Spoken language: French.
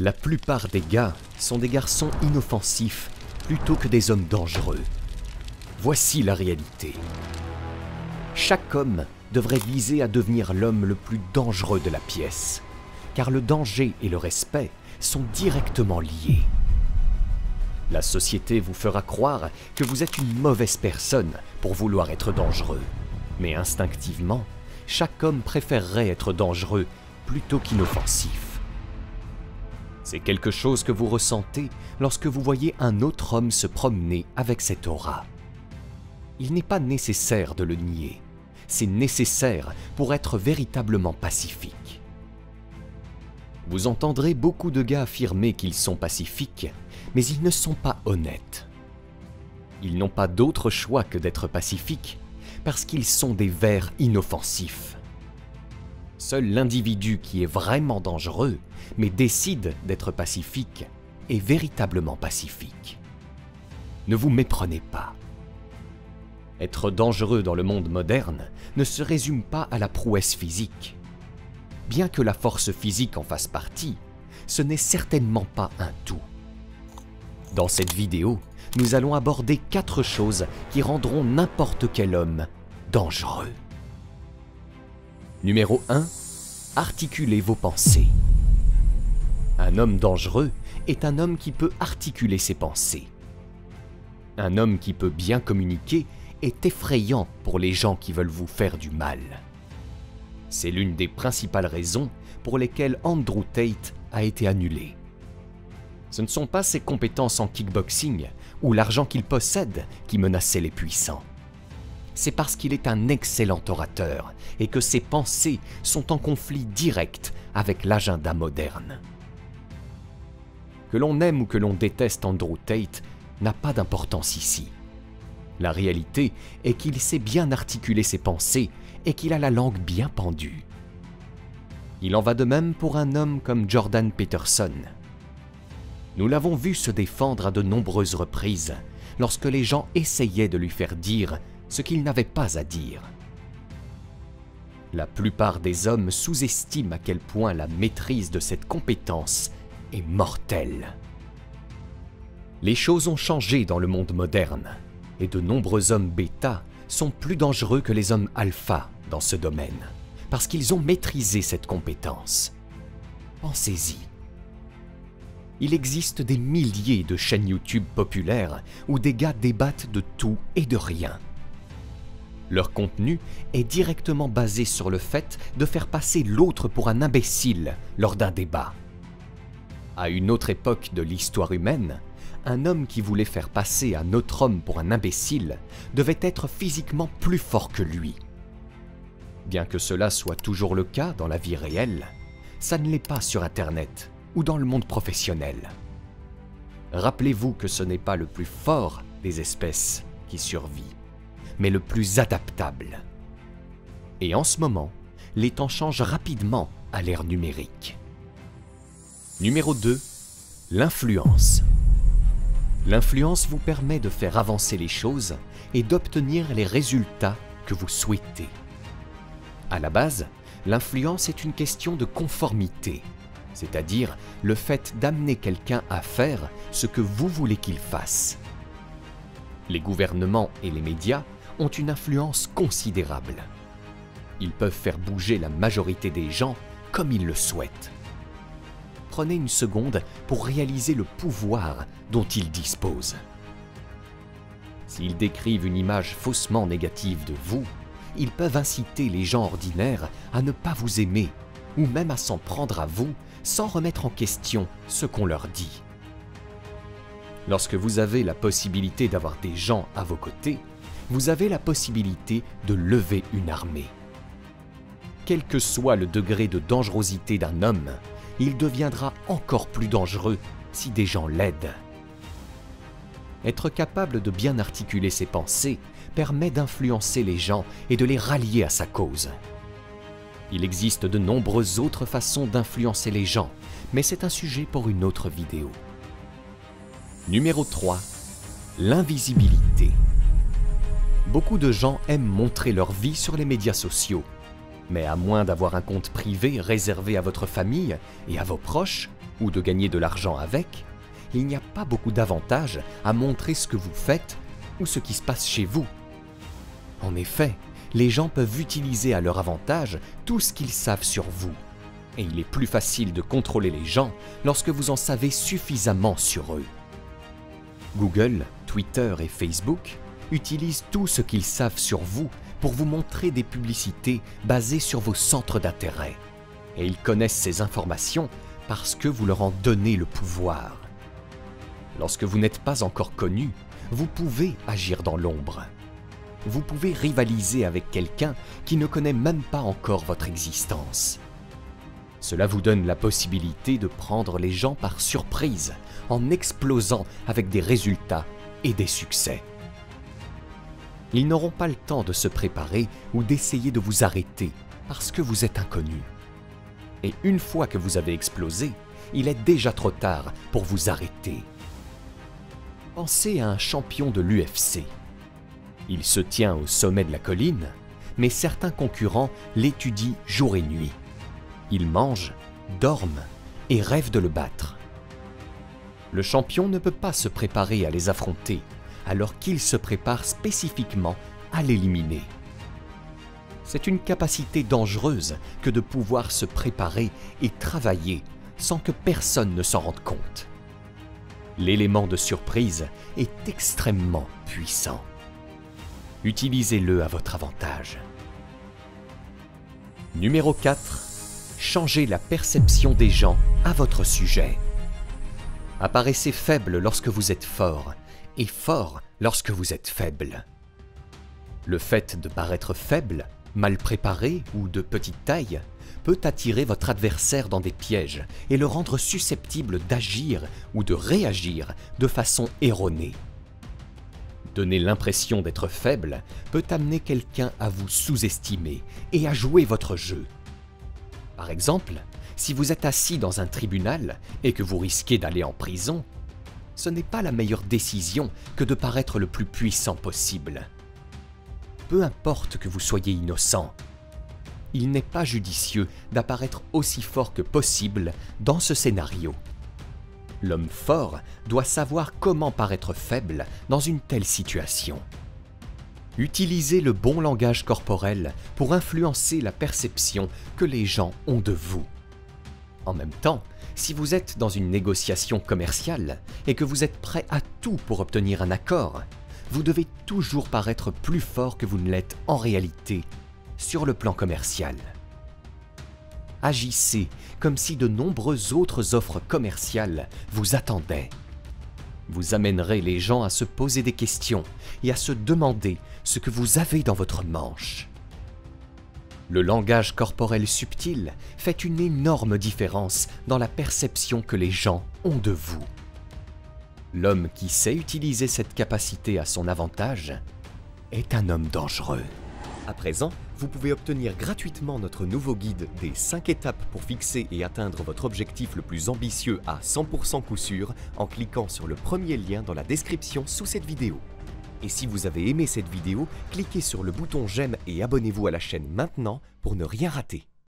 La plupart des gars sont des garçons inoffensifs plutôt que des hommes dangereux. Voici la réalité. Chaque homme devrait viser à devenir l'homme le plus dangereux de la pièce, car le danger et le respect sont directement liés. La société vous fera croire que vous êtes une mauvaise personne pour vouloir être dangereux, mais instinctivement, chaque homme préférerait être dangereux plutôt qu'inoffensif. C'est quelque chose que vous ressentez lorsque vous voyez un autre homme se promener avec cette aura. Il n'est pas nécessaire de le nier, c'est nécessaire pour être véritablement pacifique. Vous entendrez beaucoup de gars affirmer qu'ils sont pacifiques, mais ils ne sont pas honnêtes. Ils n'ont pas d'autre choix que d'être pacifiques, parce qu'ils sont des vers inoffensifs. Seul l'individu qui est vraiment dangereux, mais décide d'être pacifique, est véritablement pacifique. Ne vous méprenez pas. Être dangereux dans le monde moderne ne se résume pas à la prouesse physique. Bien que la force physique en fasse partie, ce n'est certainement pas un tout. Dans cette vidéo, nous allons aborder 4 choses qui rendront n'importe quel homme dangereux. Numéro 1. Articulez vos pensées. Un homme dangereux est un homme qui peut articuler ses pensées. Un homme qui peut bien communiquer est effrayant pour les gens qui veulent vous faire du mal. C'est l'une des principales raisons pour lesquelles Andrew Tate a été annulé. Ce ne sont pas ses compétences en kickboxing ou l'argent qu'il possède qui menaçaient les puissants. C'est parce qu'il est un excellent orateur et que ses pensées sont en conflit direct avec l'agenda moderne. Que l'on aime ou que l'on déteste Andrew Tate n'a pas d'importance ici. La réalité est qu'il sait bien articuler ses pensées et qu'il a la langue bien pendue. Il en va de même pour un homme comme Jordan Peterson. Nous l'avons vu se défendre à de nombreuses reprises lorsque les gens essayaient de lui faire dire ce qu'il n'avait pas à dire. La plupart des hommes sous-estiment à quel point la maîtrise de cette compétence est mortelle. Les choses ont changé dans le monde moderne et de nombreux hommes bêta sont plus dangereux que les hommes alpha dans ce domaine parce qu'ils ont maîtrisé cette compétence. Pensez-y. Il existe des milliers de chaînes YouTube populaires où des gars débattent de tout et de rien. Leur contenu est directement basé sur le fait de faire passer l'autre pour un imbécile lors d'un débat. À une autre époque de l'histoire humaine, un homme qui voulait faire passer un autre homme pour un imbécile devait être physiquement plus fort que lui. Bien que cela soit toujours le cas dans la vie réelle, ça ne l'est pas sur Internet ou dans le monde professionnel. Rappelez-vous que ce n'est pas le plus fort des espèces qui survit, mais le plus adaptable. Et en ce moment, les temps changent rapidement à l'ère numérique. Numéro 2. L'influence. L'influence vous permet de faire avancer les choses et d'obtenir les résultats que vous souhaitez. À la base, l'influence est une question de conformité, c'est-à-dire le fait d'amener quelqu'un à faire ce que vous voulez qu'il fasse. Les gouvernements et les médias ont une influence considérable. Ils peuvent faire bouger la majorité des gens comme ils le souhaitent. Prenez une seconde pour réaliser le pouvoir dont ils disposent. S'ils décrivent une image faussement négative de vous, ils peuvent inciter les gens ordinaires à ne pas vous aimer ou même à s'en prendre à vous sans remettre en question ce qu'on leur dit. Lorsque vous avez la possibilité d'avoir des gens à vos côtés, vous avez la possibilité de lever une armée. Quel que soit le degré de dangerosité d'un homme, il deviendra encore plus dangereux si des gens l'aident. Être capable de bien articuler ses pensées permet d'influencer les gens et de les rallier à sa cause. Il existe de nombreuses autres façons d'influencer les gens, mais c'est un sujet pour une autre vidéo. Numéro 3. L'invisibilité. Beaucoup de gens aiment montrer leur vie sur les médias sociaux. Mais à moins d'avoir un compte privé réservé à votre famille et à vos proches, ou de gagner de l'argent avec, il n'y a pas beaucoup d'avantages à montrer ce que vous faites ou ce qui se passe chez vous. En effet, les gens peuvent utiliser à leur avantage tout ce qu'ils savent sur vous. Et il est plus facile de contrôler les gens lorsque vous en savez suffisamment sur eux. Google, Twitter et Facebook utilisent tout ce qu'ils savent sur vous pour vous montrer des publicités basées sur vos centres d'intérêt. Et ils connaissent ces informations parce que vous leur en donnez le pouvoir. Lorsque vous n'êtes pas encore connu, vous pouvez agir dans l'ombre. Vous pouvez rivaliser avec quelqu'un qui ne connaît même pas encore votre existence. Cela vous donne la possibilité de prendre les gens par surprise en explosant avec des résultats et des succès. Ils n'auront pas le temps de se préparer ou d'essayer de vous arrêter parce que vous êtes inconnu. Et une fois que vous avez explosé, il est déjà trop tard pour vous arrêter. Pensez à un champion de l'UFC. Il se tient au sommet de la colline, mais certains concurrents l'étudient jour et nuit. Ils mangent, dorment et rêvent de le battre. Le champion ne peut pas se préparer à les affronter, alors qu'il se prépare spécifiquement à l'éliminer. C'est une capacité dangereuse que de pouvoir se préparer et travailler sans que personne ne s'en rende compte. L'élément de surprise est extrêmement puissant. Utilisez-le à votre avantage. Numéro 4. Changez la perception des gens à votre sujet. Apparaissez faible lorsque vous êtes fort et fort lorsque vous êtes faible. Le fait de paraître faible, mal préparé ou de petite taille peut attirer votre adversaire dans des pièges et le rendre susceptible d'agir ou de réagir de façon erronée. Donner l'impression d'être faible peut amener quelqu'un à vous sous-estimer et à jouer votre jeu. Par exemple, si vous êtes assis dans un tribunal et que vous risquez d'aller en prison, ce n'est pas la meilleure décision que de paraître le plus puissant possible. Peu importe que vous soyez innocent, il n'est pas judicieux d'apparaître aussi fort que possible dans ce scénario. L'homme fort doit savoir comment paraître faible dans une telle situation. Utilisez le bon langage corporel pour influencer la perception que les gens ont de vous. En même temps, si vous êtes dans une négociation commerciale et que vous êtes prêt à tout pour obtenir un accord, vous devez toujours paraître plus fort que vous ne l'êtes en réalité sur le plan commercial. Agissez comme si de nombreuses autres offres commerciales vous attendaient. Vous amènerez les gens à se poser des questions et à se demander ce que vous avez dans votre manche. Le langage corporel subtil fait une énorme différence dans la perception que les gens ont de vous. L'homme qui sait utiliser cette capacité à son avantage est un homme dangereux. À présent, vous pouvez obtenir gratuitement notre nouveau guide des 5 étapes pour fixer et atteindre votre objectif le plus ambitieux à 100% coup sûr en cliquant sur le premier lien dans la description sous cette vidéo. Et si vous avez aimé cette vidéo, cliquez sur le bouton j'aime et abonnez-vous à la chaîne maintenant pour ne rien rater.